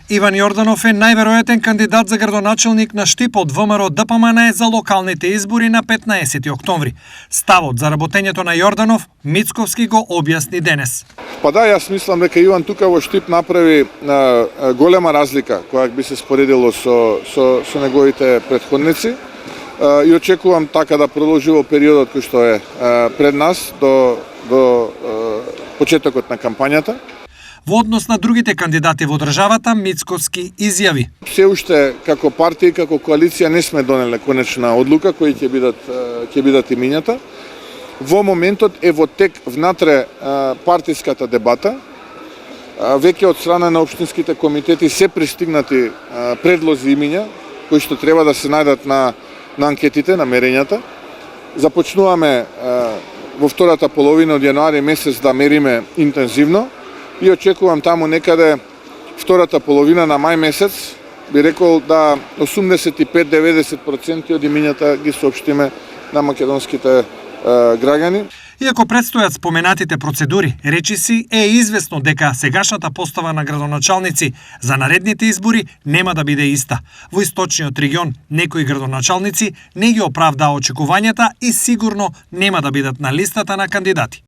Иван Јорданов е најверојатен кандидат за градоначелник на Штип од ВМРО ДПМН за локалните избори на 15 октомври. Ставот за работењето на Јорданов Мицковски го објасни денес. Па да, јас мислам дека Иван тука во Штип направи голема разлика која би се споредило со неговите претходници и очекувам така да продолжи во периодот кој што е пред нас до почетокот на кампањата. Во однос на другите кандидати во државата, Мицковски изјави: Се уште како партија и како коалиција не сме донеле конечна одлука кои ќе бидат имињата. Во моментот е во тек внатре партиската дебата. Веќе од страна на општинските комитети се пристигнати предлози имиња кои што треба да се најдат на анкетите, на мерењата. Започнуваме во втората половина од јануари месец да мериме интензивно и очекувам таму некаде втората половина на мај месец, би рекол да 85-90% од имињата ги соопштиме на македонските граѓани. Иако предстојат споменатите процедури, речиси е известно дека сегашната постава на градоначалници за наредните избори нема да биде иста. Во источниот регион некои градоначалници не ги оправдаа очекувањата и сигурно нема да бидат на листата на кандидати.